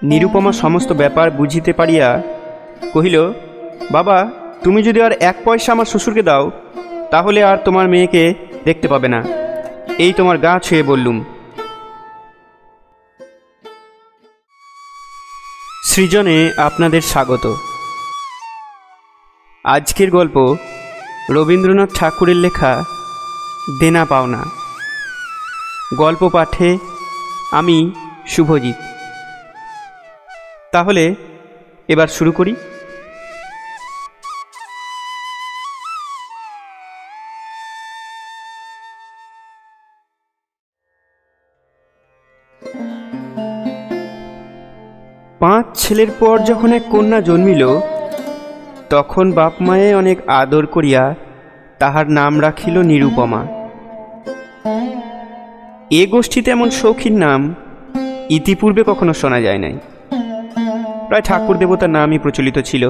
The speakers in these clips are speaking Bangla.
নিরুপমা সমস্ত ব্যাপার বুঝিতে পারিয়া কহিল, বাবা, তুমি যদি আর 1 পয়সা আমার শ্বশুরকে দাও, তাহলে আর তোমার মেয়েকে দেখতে পাবে না। এই তোমার গা ছুঁয়ে বললুম। সৃজনে আপনাদের স্বাগত। আজকের গল্প রবীন্দ্রনাথ ঠাকুরের লেখা দেনা পাওনা। গল্প পাঠে আমি শুভজিৎ। তাহলে এবার শুরু করি। পাঁচ ছেলের পর যখন এক কন্যা জন্মিল, তখন বাপ মায়ে অনেক আদর করিয়া তাহার নাম রাখিল নিরুপমা। এ গোষ্ঠীতে এমন শৌখিন নাম ইতিপূর্বে কখনো শোনা যায় নাই। প্রায় ঠাকুর দেবতার নামই প্রচলিত ছিল।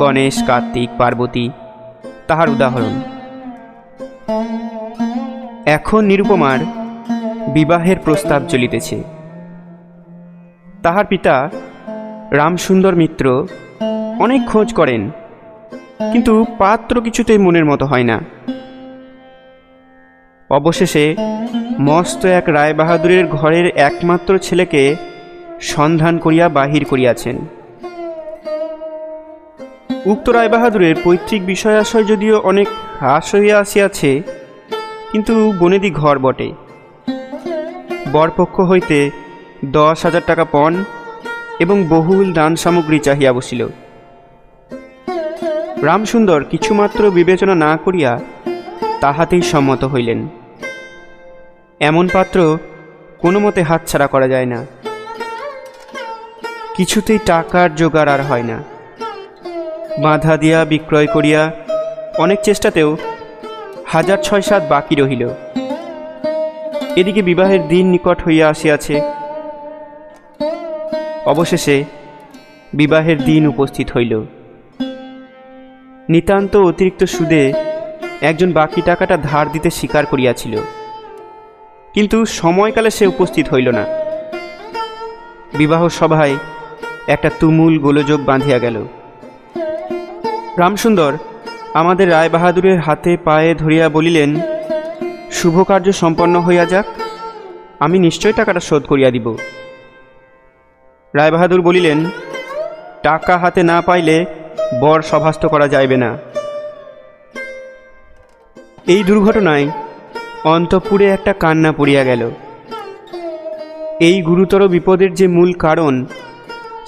গণেশ, কার্তিক, পার্বতী তাহার উদাহরণ। এখন নিরুপমার বিবাহের প্রস্তাব চলিতেছে। তাহার পিতা রামসুন্দর মিত্র অনেক খোঁজ করেন, কিন্তু পাত্র কিছুতেই মনের মতো হয় না। অবশেষে মস্ত এক রায়বাহাদুরের ঘরের একমাত্র ছেলেকে সন্ধান করিয়া বাহির করিয়াছেন। উক্ত রায়বাহাদুরের পৈতৃক বিষয়াশয় যদিও অনেক হ্রাস হইয়া আসিয়াছে, কিন্তু বনেদি ঘর বটে। বরপক্ষ হইতে 10,000 টাকা পণ এবং বহুল দান সামগ্রী চাহিয়া বসিল। রামসুন্দর কিছুমাত্র বিবেচনা না করিয়া তাহাতেই সম্মত হইলেন। এমন পাত্র কোনো মতে হাতছাড়া করা যায় না। কিছুতেই টাকার জোগাড় আর হয় না। বাঁধা দিয়া বিক্রয় করিয়া অনেক চেষ্টাতেও 1,006-7 বাকি রহিল। এদিকে বিবাহের দিন নিকট হইয়া আসিয়াছে। অবশেষে বিবাহের দিন উপস্থিত হইল। নিতান্ত অতিরিক্ত সুদে একজন বাকি টাকাটা ধার দিতে স্বীকার করিয়াছিল, কিন্তু সময়কালে সে উপস্থিত হইল না। বিবাহ সভায় একটা তুমুল গোলযোগ বাঁধিয়া গেল। রামসুন্দর আমাদের রায়বাহাদুরের হাতে পায়ে ধরিয়া বলিলেন, শুভ কার্য সম্পন্ন হইয়া যাক, আমি নিশ্চয় টাকাটা শোধ করিয়া দিব। রায়বাহাদুর বলিলেন, টাকা হাতে না পাইলে বর সভাস্থ করা যাইবে না। এই দুর্ঘটনায় অন্তঃপুরে একটা কান্না পড়িয়া গেল। এই গুরুতর বিপদের যে মূল কারণ,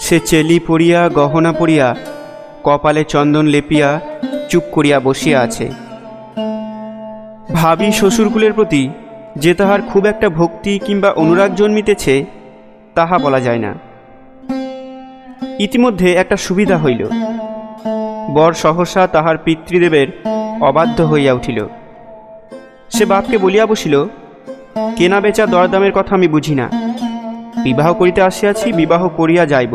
সে চেলি পড়িয়া, গহনা পড়িয়া, কপালে চন্দন লেপিয়া চুপ করিয়া বসিয়া আছে। ভাবি শ্বশুরকুলের প্রতি যে তাহার খুব একটা ভক্তি কিংবা অনুরাগ জন্মিতেছে, তাহা বলা যায় না। ইতিমধ্যে একটা সুবিধা হইল। বর সহসা তাহার পিতৃদেবের অবাধ্য হইয়া উঠিল। সে বাপকে বলিয়া বসিল, কেনা বেচা দরদামের কথা আমি বুঝি না, বিবাহ করিতে আসিয়াছি, বিবাহ করিয়া যাইব।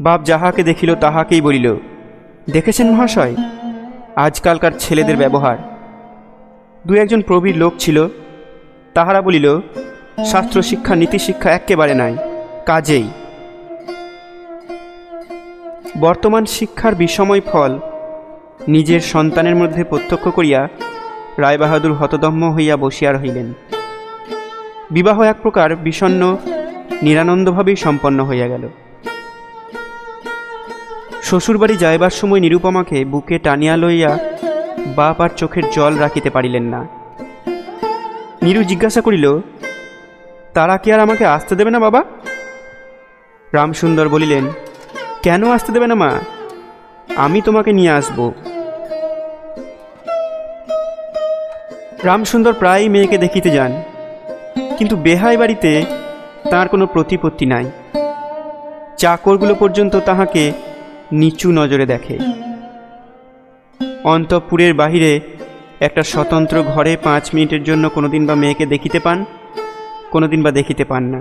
বাপ যাহাকে দেখিল তাহাকেই বলিল, দেখেছেন মহাশয়, আজকালকার ছেলেদের ব্যবহার। 2-1 প্রবীর লোক ছিল, তাহারা বলিল, শাস্ত্র শিক্ষা নীতি শিক্ষা একেবারে নাই, কাজেই। বর্তমান শিক্ষার বিষময় ফল নিজের সন্তানের মধ্যে প্রত্যক্ষ করিয়া রায়বাহাদুর হতদম্য হইয়া বসিয়া রহিলেন। বিবাহ এক প্রকার বিষণ্ণ নিরানন্দভাবেই সম্পন্ন হইয়া গেল। শ্বশুরবাড়ি যাইবার সময় নিরুপমাকে বুকে টানিয়া লইয়া বাপ আর চোখের জল রাখিতে পারিলেন না। নীরু জিজ্ঞাসা করিল, তারা কি আর আমাকে আসতে দেবে না বাবা? রামসুন্দর বলিলেন, কেন আসতে দেবে না মা, আমি তোমাকে নিয়ে আসব। রামসুন্দর প্রায়ই মেয়েকে দেখিতে যান, কিন্তু বেহাই বাড়িতে তাঁর কোনো প্রতিপত্তি নাই। চাকরগুলো পর্যন্ত তাহাকে নিচু নজরে দেখে। অন্তঃপুরের বাহিরে একটা স্বতন্ত্র ঘরে 5 মিনিটের জন্য কোনোদিন বা মেয়েকে দেখিতে পান, কোনোদিন বা দেখিতে পান না।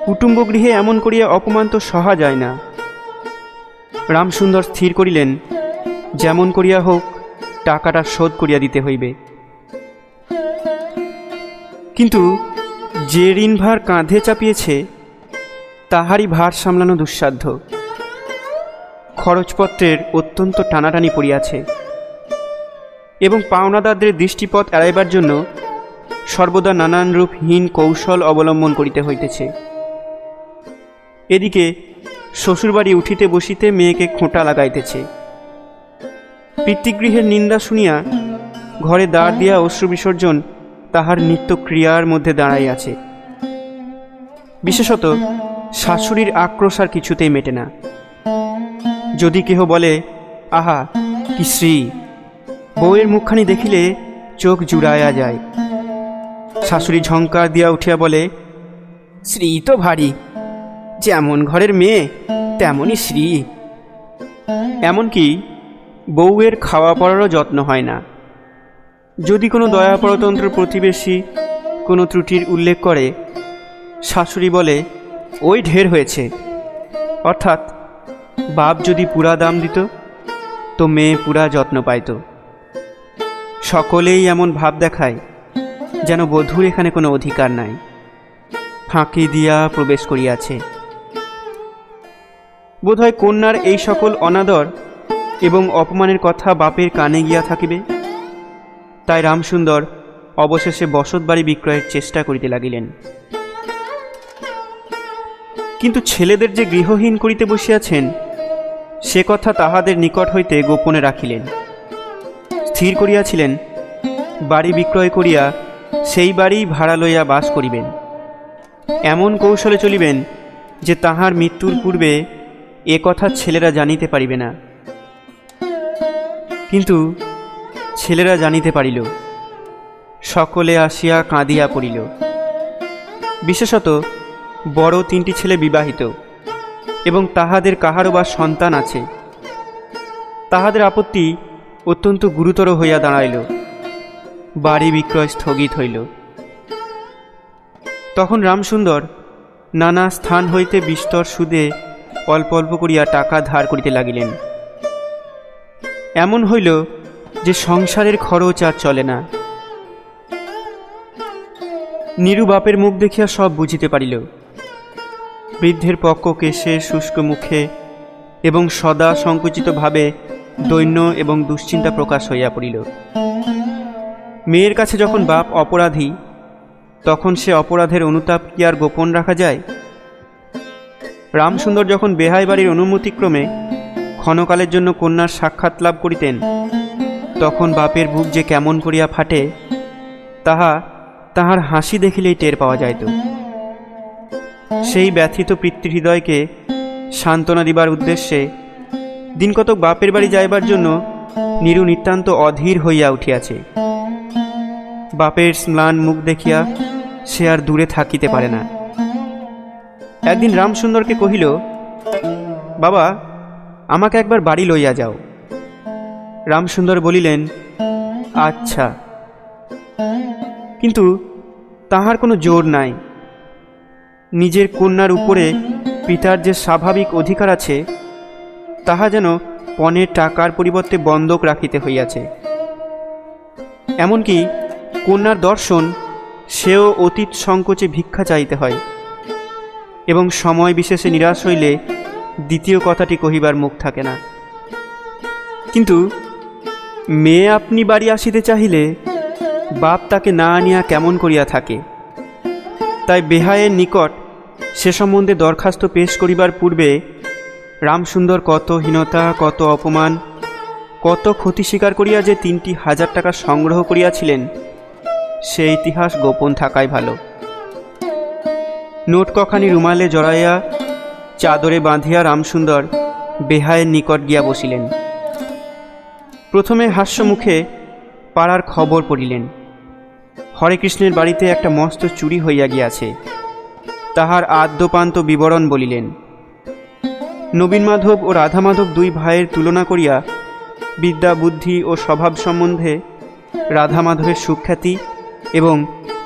কুটুম্ব গৃহে এমন করিয়া অপমান তো সহা যায় না। রামসুন্দর স্থির করিলেন, যেমন করিয়া হোক টাকাটা শোধ করিয়া দিতে হইবে। কিন্তু যে ঋণভার কাঁধে চাপিয়েছে তাহারই ভার সামলানো দুঃসাধ্য। খরচপত্রের অত্যন্ত টানাটানি পড়িয়াছে এবং পাওনাদারদের দৃষ্টিপথ এড়াইবার জন্য সর্বদা নানান রূপহীন কৌশল অবলম্বন করিতে হইতেছে। এদিকে শ্বশুরবাড়ি উঠিতে বসিতে মেয়েকে খোঁটা লাগাইতেছে। পিতৃগৃহের নিন্দা শুনিয়া ঘরে দ্বার দিয়া অশ্রু বিসর্জন তাহার নিত্য ক্রিয়ার মধ্যে দাঁড়াইয়াছে। বিশেষত শাশুড়ির আক্রোশ আর কিছুতেই মেটে না। যদি কেহ বলে, আহা কি শ্রী, বউয়ের মুখখানি দেখিলে চোখ জুড়াইয়া যায়। শাশুড়ি ঝঙ্কার দিয়া উঠিয়া বলে, শ্রী তো ভারী, যেমন ঘরের মেয়ে তেমনই শ্রী। এমনকি বউয়ের খাওয়া পড়ারও যত্ন হয় না। যদি কোনো দয়াপরতন্ত্র প্রতিবেশী কোনো ত্রুটির উল্লেখ করে, শাশুড়ি বলে, ওই ঢের হয়েছে। অর্থাৎ বাপ যদি পুরা দাম দিত তো মেয়ে পুরা যত্ন পাইত। সকলেই এমন ভাব দেখায় যেন বধূর এখানে কোনো অধিকার নাই, ফাঁকি দিয়া প্রবেশ করিয়াছে। বোধহয় কন্যার এই সকল অনাদর এবং অপমানের কথা বাপের কানে গিয়া থাকিবে। তাই রামসুন্দর অবশেষে বসত বাড়ি বিক্রয়ের চেষ্টা করিতে লাগিলেন। কিন্তু ছেলেদের যে গৃহহীন করিতে বসিয়াছেন সে কথা তাহাদের নিকট হইতে গোপনে রাখিলেন। স্থির করিয়াছিলেন বাড়ি বিক্রয় করিয়া সেই বাড়ি ভাড়া লইয়া বাস করিবেন। এমন কৌশলে চলিবেন যে তাহার মৃত্যুর পূর্বে এ কথা ছেলেরা জানিতে পারিবে না। কিন্তু ছেলেরা জানিতে পারিল। সকলে আসিয়া কাঁদিয়া পড়িল। বিশেষত বড় তিনটি ছেলে বিবাহিত এবং তাহাদের কাহারও বা সন্তান আছে। তাহাদের আপত্তি অত্যন্ত গুরুতর হইয়া দাঁড়াইল। বাড়ি বিক্রয় স্থগিত হইল। তখন রামসুন্দর নানা স্থান হইতে বিস্তর সুদে অল্প অল্প করিয়া টাকা ধার করিতে লাগিলেন। এমন হইল যে সংসারের খরচ আর চলে না। নীরু বাপের মুখ দেখিয়া সব বুঝিতে পারিল। বৃদ্ধের পক্ষ কেশে শুষ্ক মুখে এবং সদা সংকুচিত ভাবে দৈন্য এবং দুশ্চিন্তা প্রকাশ হইয়া পড়িল। মেয়ের কাছে যখন বাপ অপরাধী, তখন সে অপরাধের অনুতাপ কি আর গোপন রাখা যায়? রামসুন্দর যখন বেহাই বাড়ির অনুমতিক্রমে ক্ষণকালের জন্য কন্যার সাক্ষাৎ লাভ করিতেন, তখন বাপের বুক যে কেমন করিয়া ফাটে তাহার হাসি দেখিলেই টের পাওয়া যাইত। সেই ব্যথিত পিতৃহৃদয়কে সান্ত্বনা দিবার উদ্দেশ্যে দিনকতক বাপের বাড়ি যাইবার জন্য নীরু নিতান্ত অধীর হইয়া উঠিয়াছে। বাপের ম্লান মুখ দেখিয়া সে আর দূরে থাকিতে পারে না। একদিন রামসুন্দরকে কহিল, বাবা, আমাকে একবার বাড়ি লইয়া যাও। রামসুন্দর বলিলেন, আচ্ছা। কিন্তু তাহার কোনো জোর নাই। নিজের কন্যার উপরে পিতার যে স্বাভাবিক অধিকার আছে তাহা যেন পণের টাকার পরিবর্তে বন্ধক রাখিতে হইয়াছে। এমনকি কন্যার দর্শন সেও অতীত সংকোচে ভিক্ষা চাইতে হয় এবং সময় বিশেষে নিরাশ হইলে দ্বিতীয় কথাটি কহিবার মুখ থাকে না। কিন্তু মেয়ে আপনি বাড়ি আসিতে চাহিলে বাপ তাকে না আনিয়া কেমন করিয়া থাকে। তাই বেহাইয়ের নিকট সে সম্বন্ধে দরখাস্ত পেশ করিবার পূর্বে রামসুন্দর কত হীনতা, কত অপমান, কত ক্ষতি স্বীকার করিয়া যে 3,000 টাকা সংগ্রহ করিয়াছিলেন সে ইতিহাস গোপন থাকাই ভালো। নোট কখানি রুমালে জড়াইয়া চাদরে বাঁধিয়া রামসুন্দর বেহাইয়ের নিকট গিয়া বসিলেন। প্রথমে হাস্যমুখে পাড়ার খবর পড়িলেন। হরেকৃষ্ণের বাড়িতে একটা মস্ত চুরি হইয়া গিয়াছে, তাহার আদ্যপান্ত বিবরণ বলিলেন। নবীন মাধব ও রাধা মাধব দুই ভাইয়ের তুলনা করিয়া বিদ্যা, বুদ্ধি ও স্বভাব সম্বন্ধে রাধা মাধবের সুখ্যাতি এবং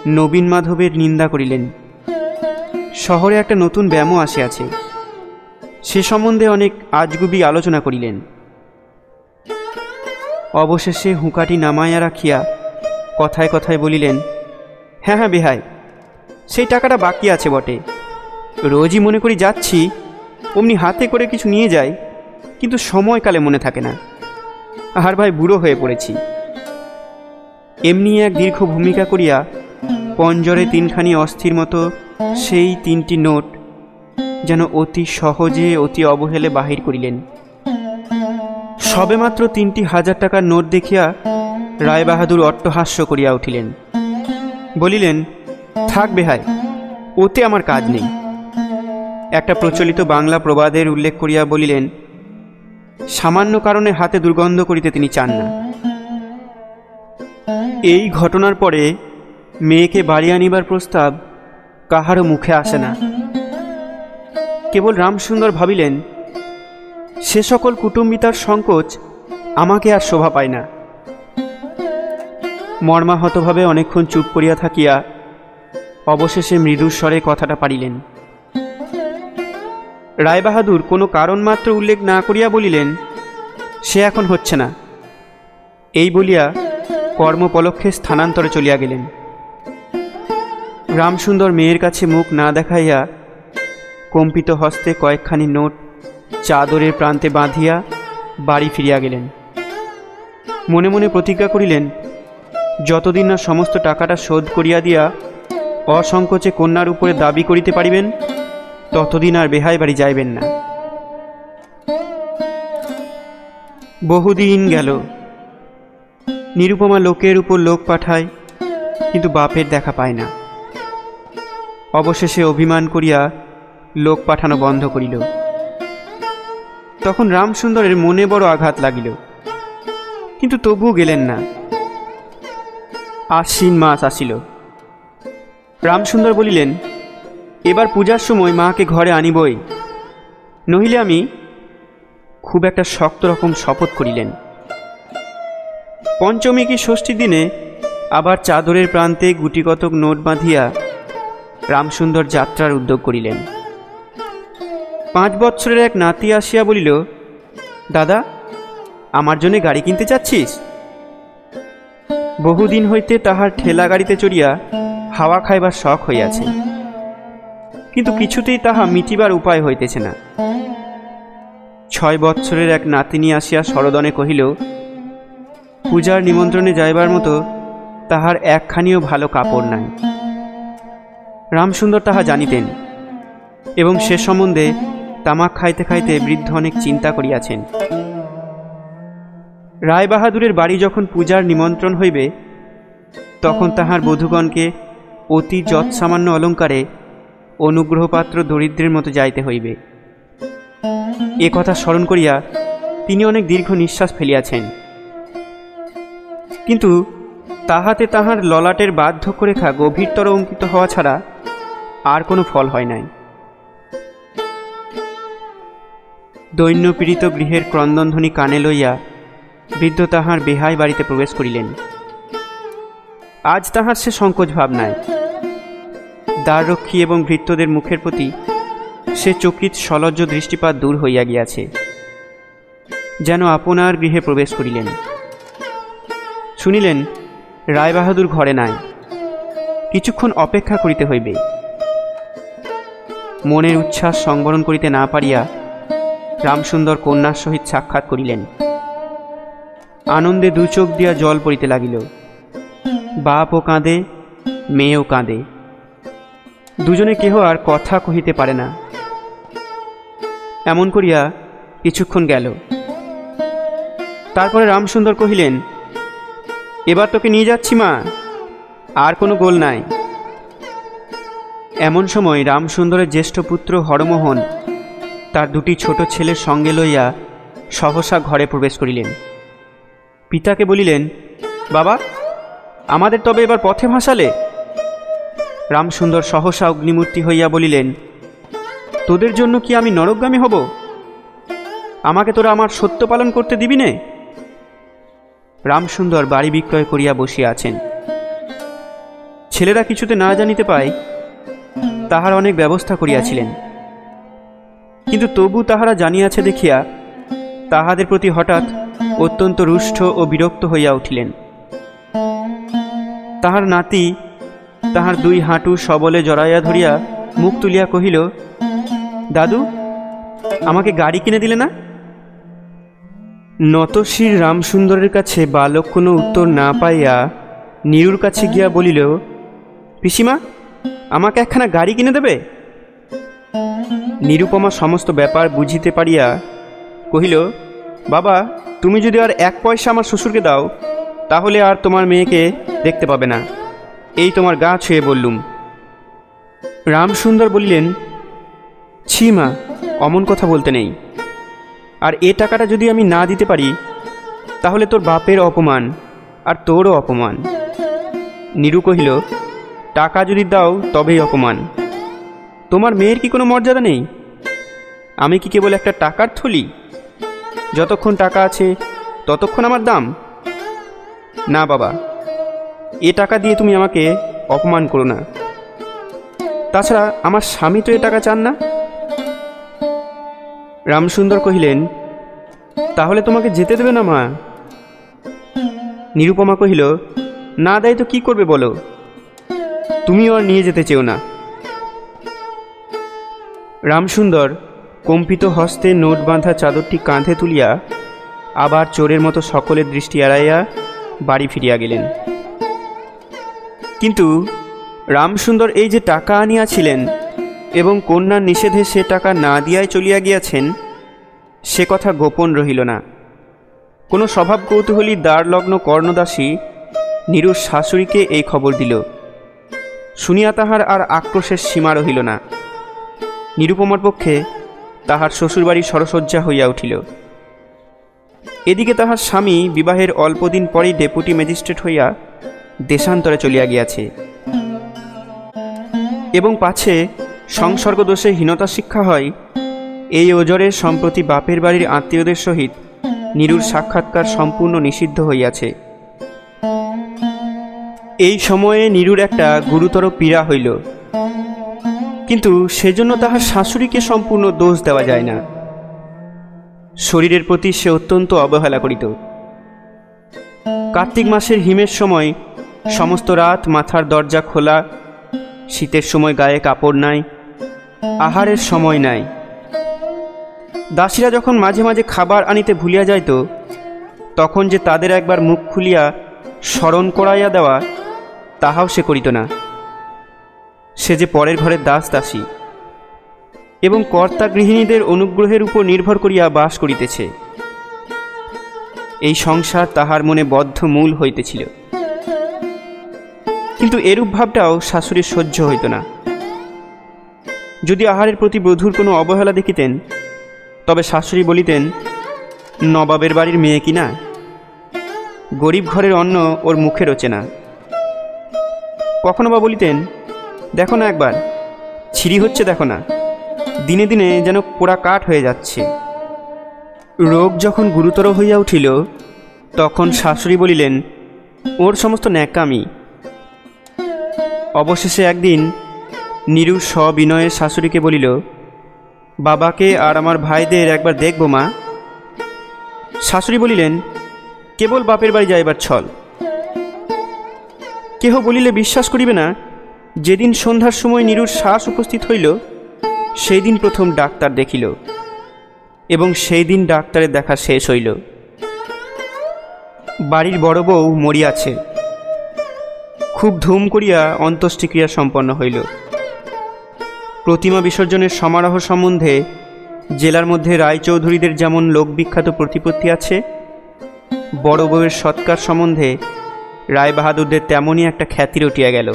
নবীন মাধবের নিন্দা করিলেন। শহরে একটা নতুন ব্যামো আসিয়াছে, সে সম্বন্ধে অনেক আজগুবি আলোচনা করিলেন। অবশেষে হুঁকাটি নামাইয়া রাখিয়া কথায় কথায় বলিলেন, হ্যাঁ বেহাই, সেই টাকাটা বাকি আছে বটে। রোজই মনে করি যাচ্ছি, অমনি হাতে করে কিছু নিয়ে যাই, কিন্তু সময়কালে মনে থাকে না। আর ভাই বুড়ো হয়ে পড়েছি। এমনি এক দীর্ঘ ভূমিকা করিয়া পঞ্জরে তিনখানি অস্থির মতো সেই 3টি নোট যেন অতি সহজে অতি অবহেলে বাহির করিলেন। সবেমাত্র 3টি 1000 টাকার নোট দেখিয়া রায়বাহাদুর অট্টহাস্য করিয়া উঠিলেন। বলিলেন, থাক বেহাই, ওতে আমার কাজ নেই। একটা প্রচলিত বাংলা প্রবাদের উল্লেখ করিয়া বলিলেন, সামান্য কারণে হাতে দুর্গন্ধ করিতে তিনি চান না। এই ঘটনার পরে মেয়েকে বাড়ি আনিবার প্রস্তাব কাহারও মুখে আসে না। কেবল রামসুন্দর ভাবিলেন, সে সকল কুটুম্বিতার সংকোচ আমাকে আর শোভা পায় না। মর্মাহতভাবে অনেকক্ষণ চুপ করিয়া থাকিয়া অবশেষে মৃদুস্বরে কথাটা পারিলেন। রায়বাহাদুর কোনো কারণ মাত্র উল্লেখ না করিয়া বলিলেন, সে এখন হচ্ছে না। এই বলিয়া কর্মপলক্ষে স্থানান্তরে চলিয়া গেলেন। রামসুন্দর মেয়ের কাছে মুখ না দেখাইয়া কম্পিত হস্তে কয়েকখানি নোট চাদরের প্রান্তে বাঁধিয়া বাড়ি ফিরিয়া গেলেন। মনে মনে প্রতিজ্ঞা করিলেন, যতদিন না সমস্ত টাকাটা শোধ করিয়া দিয়া অসংকোচে কন্যার উপরে দাবি করিতে পারিবেন, ততদিন আর বেহাই বাড়ি যাইবেন না। বহুদিন গেল। নিরুপমা লোকের উপর লোক পাঠায়, কিন্তু বাপের দেখা পায় না। অবশেষে অভিমান করিয়া লোক পাঠানো বন্ধ করিল। তখন রামসুন্দরের মনে বড় আঘাত লাগিল, কিন্তু তবু গেলেন না। আশ্বিন মাস আসিল। রামসুন্দর বলিলেন, এবার পূজার সময় মাকে ঘরে আনিবই, নহিলে আমি। খুব একটা শক্ত রকম শপথ করিলেন। পঞ্চমী কি ষষ্ঠী দিনে আবার চাদরের প্রান্তে গুটিকতক নোট বাঁধিয়া রামসুন্দর যাত্রার উদ্যোগ করিলেন। 5 বৎসরের এক নাতি আসিয়া বলিল, দাদা, আমার জন্যে গাড়ি কিনতে চাচ্ছিস? বহুদিন হইতে তাহার ঠেলা গাড়িতে চড়িয়া হাওয়া খাইবার শখ হইয়াছে, কিন্তু কিছুতেই তাহা মিটিবার উপায় হইতেছে না। 6 বৎসরের এক নাতিনী আসিয়া সরদনে কহিল, পূজার নিমন্ত্রণে যাইবার মতো তাহার একখানিও ভালো কাপড় নাই। রামসুন্দর তাহা জানিতেন এবং সে সম্বন্ধে তামাক খাইতে খাইতে বৃদ্ধ অনেক চিন্তা করিয়াছেন। রায়বাহাদুরের বাড়ি যখন পূজার নিমন্ত্রণ হইবে, তখন তাহার বধূগণকে অতি যৎসামান্য অলঙ্কারে অনুগ্রহপাত্র দরিদ্রের মতো যাইতে হইবে। এ কথা স্মরণ করিয়া তিনি অনেক দীর্ঘ নিঃশ্বাস ফেলিয়াছেন, কিন্তু তাহাতে তাহার ললাটের বার্ধক্য রেখা গভীরতর অঙ্কিত হওয়া ছাড়া আর কোনো ফল হয় নাই। দৈন্যপীড়িত গৃহের ক্রন্দনধ্বনি কানে লইয়া বৃদ্ধ তাহার বেহাই বাড়িতে প্রবেশ করিলেন। আজ তাহার সে সংকোচ ভাব নাই। দ্বাররক্ষী এবং ভৃত্যদের মুখের প্রতি সে চকিত সলজ্জ দৃষ্টিপাত দূর হইয়া গিয়াছে, যেন আপনার গৃহে প্রবেশ করিলেন। শুনিলেন, রায়বাহাদুর ঘরে নাই, কিছুক্ষণ অপেক্ষা করিতে হইবে। মনের উচ্ছ্বাস সংবরণ করিতে না পারিয়া রামসুন্দর কন্যার সহিত সাক্ষাৎ করিলেন। আনন্দে 2 চোখ দিয়া জল পড়িতে লাগিল। বাপও কাঁদে, মেয়েও কাঁদে, দুজনে কেহ আর কথা কহিতে পারে না। এমন করিয়া কিছুক্ষণ গেল। তারপরে রামসুন্দর কহিলেন, এবার তোকে নিয়ে যাচ্ছি মা, আর কোনো গোল নাই। এমন সময় রামসুন্দরের জ্যেষ্ঠ পুত্র হরমোহন তার 2টি ছোট ছেলের সঙ্গে লইয়া সহসা ঘরে প্রবেশ করিলেন। পিতাকে বলিলেন, বাবা, আমাদের তবে এবার পথে ভাসালে? রামসুন্দর সহসা অগ্নিমূর্তি হইয়া বলিলেন, তোদের জন্য কি আমি নরকগামী হব? আমাকে তোরা আমার সত্য পালন করতে দিবি নে? রামসুন্দর বাড়ি বিক্রয় করিয়া বসিয়া আছেন। ছেলেরা কিছুতে না জানিতে পায় তাহার অনেক ব্যবস্থা করিয়াছিলেন, কিন্তু তবু তাহারা জানিয়াছে দেখিয়া তাহাদের প্রতি হঠাৎ অত্যন্ত রুষ্ট ও বিরক্ত হইয়া উঠিলেন। তাহার নাতি তাহার দুই হাঁটু সবলে জড়াইয়া ধরিয়া মুখ তুলিয়া কহিল, দাদু, আমাকে গাড়ি কিনে দিলে না? নতশির রামসুন্দরের কাছে বালক কোনো উত্তর না পাইয়া নীরুর কাছে গিয়া বলিল, পিসিমা, আমাকে একখানা গাড়ি কিনে দেবে? নিরুপমা সমস্ত ব্যাপার বুঝিতে পারিয়া কহিল, বাবা, তুমি যদি আর 1 পয়সা আমার শ্বশুরকে দাও তাহলে আর তোমার মেয়েকে দেখতে পাবে না, এই তোমার গা ছুঁয়ে বললুম। রামসুন্দর বললেন, ছি মা, অমন কথা বলতে নেই। আর এ টাকাটা যদি আমি না দিতে পারি তাহলে তোর বাপের অপমান আর তোরও অপমান। নীরু কহিল, টাকা যদি দাও তবেই অপমান। তোমার মেয়ের কি কোনো মর্যাদা নেই? আমি কি কেবল একটা টাকার থলি? যতক্ষণ টাকা আছে ততক্ষণ আমার দাম। না বাবা, এ টাকা দিয়ে তুমি আমাকে অপমান করো না। তাছাড়া আমার স্বামী তো এ টাকা চান না। রামসুন্দর কহিলেন, তাহলে তোমাকে যেতে দেবে না মা? নিরুপমা কহিল, না দেয় তো কি করবে বলো, তুমিও আর নিয়ে যেতে চেও না। রামসুন্দর কম্পিত হস্তে নোট বাঁধা চাদরটি কাঁধে তুলিয়া আবার চোরের মতো সকলের দৃষ্টি এড়াইয়া বাড়ি ফিরিয়া গেলেন। কিন্তু রামসুন্দর এই যে টাকা আনিয়াছিলেন এবং কন্যার নিষেধে সে টাকা না দিয়াই চলিয়া গিয়াছেন, সে কথা গোপন রহিল না। কোনো স্বভাব কৌতূহলী দ্বারলগ্ন কর্ণদাসী নীরুর শাশুড়িকে এই খবর দিল। শুনিয়া তাহার আর আক্রোশের সীমা রহিল না। নিরুপমার পক্ষে তাহার শ্বশুরবাড়ি সরসজ্জা হইয়া উঠিল। এদিকে তাহার স্বামী বিবাহের অল্পদিন পরেই ডেপুটি ম্যাজিস্ট্রেট হইয়া দেশান্তরে চলিয়া গিয়াছে এবং পাছে সংসর্গদোষে হীনতা শিক্ষা হয়, এই ওজরে সম্প্রতি বাপের বাড়ির আত্মীয়দের সহিত নীরুর সাক্ষাৎকার সম্পূর্ণ নিষিদ্ধ হইয়াছে। এই সময়ে নীরুর একটা গুরুতর পীড়া হইল, কিন্তু সেজন্য তাহার শাশুড়িকে সম্পূর্ণ দোষ দেওয়া যায় না। শরীরের প্রতি সে অত্যন্ত অবহেলা করিত। কার্তিক মাসের হিমের সময় সমস্ত রাত মাথার দরজা খোলা, শীতের সময় গায়ে কাপড় নাই, আহারের সময় নাই। দাসীরা যখন মাঝে মাঝে খাবার আনিতে ভুলিয়া যাইত, তখন যে তাদের একবার মুখ খুলিয়া স্মরণ করাইয়া দেওয়া, তাহাও সে করিত না। সে যে পরের ঘরের দাস দাসী এবং কর্তা গৃহিণীদের অনুগ্রহের উপর নির্ভর করিয়া বাস করিতেছে, এই সংসার তাহার মনে বদ্ধ মূল হইতেছিল। কিন্তু এরূপ ভাবটাও শাশুড়ির সহ্য হইত না। যদি আহারের প্রতি বধূর কোনো অবহেলা দেখিতেন, তবে শাশুড়ি বলিতেন, নবাবের বাড়ির মেয়ে কি না, গরিব ঘরের অন্ন ওর মুখে রোচে না। কখনো বা বলিতেন, দেখো না একবার, ছিঁড়ি হচ্ছে দেখো না, দিনে দিনে যেন পোড়া কাঠ হয়ে যাচ্ছে। রোগ যখন গুরুতর হইয়া উঠিল, তখন শাশুড়ি বলিলেন, ওর সমস্ত ন্যাকামি। অবশেষে একদিন নীরু সবিনয়ে শাশুড়িকে বলিল, বাবাকে আর আমার ভাইদের একবার দেখব মা। শাশুড়ি বলিলেন, কেবল বাপের বাড়ি যাইবার ছল। কেহ বলিলে বিশ্বাস করিবে না, যেদিন সন্ধ্যার সময় নীরুর শ্বাস উপস্থিত হইল, সেই দিন প্রথম ডাক্তার দেখিল এবং সেই দিন ডাক্তারের দেখা শেষ হইল। বাড়ির বড় বউ মরিয়াছে। খুব ধুম করিয়া অন্ত্যেষ্টিক্রিয়া সম্পন্ন হইল। প্রতিমা বিসর্জনের সমারোহ সম্বন্ধে জেলার মধ্যে রায়চৌধুরীদের যেমন লোকবিখ্যাত প্রতিপত্তি আছে, বড় বউয়ের সৎকার সম্বন্ধে রায়বাহাদুরদের তেমনই একটা খ্যাতি রটিয়া গেল।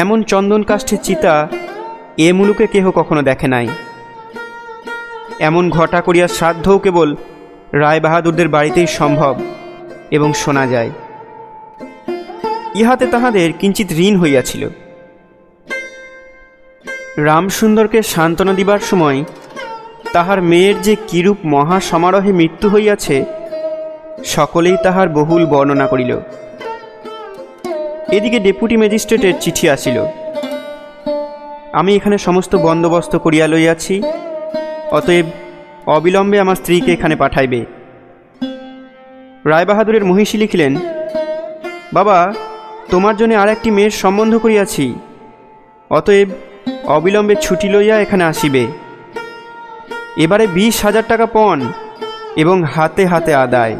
এমন চন্দন কাষ্ঠের চিতা এ মুলুকে কেহ কখনো দেখে নাই। এমন ঘটা করিয়া শ্রাদ্ধও কেবল রায়বাহাদুরদের বাড়িতেই সম্ভব এবং শোনা যায়। ইহাতে তাহাদের কিঞ্চিত ঋণ হইয়াছিল। রামসুন্দরকে সান্ত্বনা দিবার সময় তাহার মেয়ের যে কিরূপ মহা সমারোহে মৃত্যু হইয়াছে, সকলেই তাহার বহুল বর্ণনা করিল। এদিকে ডেপুটি ম্যাজিস্ট্রেটের চিঠি আসিল, আমি এখানে সমস্ত বন্দোবস্ত করিয়া লইয়াছি, অতএব অবিলম্বে আমার স্ত্রীকে এখানে পাঠাইবে। রায়বাহাদুরের মহিষী লিখিলেন, বাবা, তোমার জন্য আর একটি মেয়ের সম্বন্ধ করিয়াছি, অতএব অবিলম্বে ছুটি লইয়া এখানে আসিবে। এবারে 20,000 টাকা পণ এবং হাতে হাতে আদায়।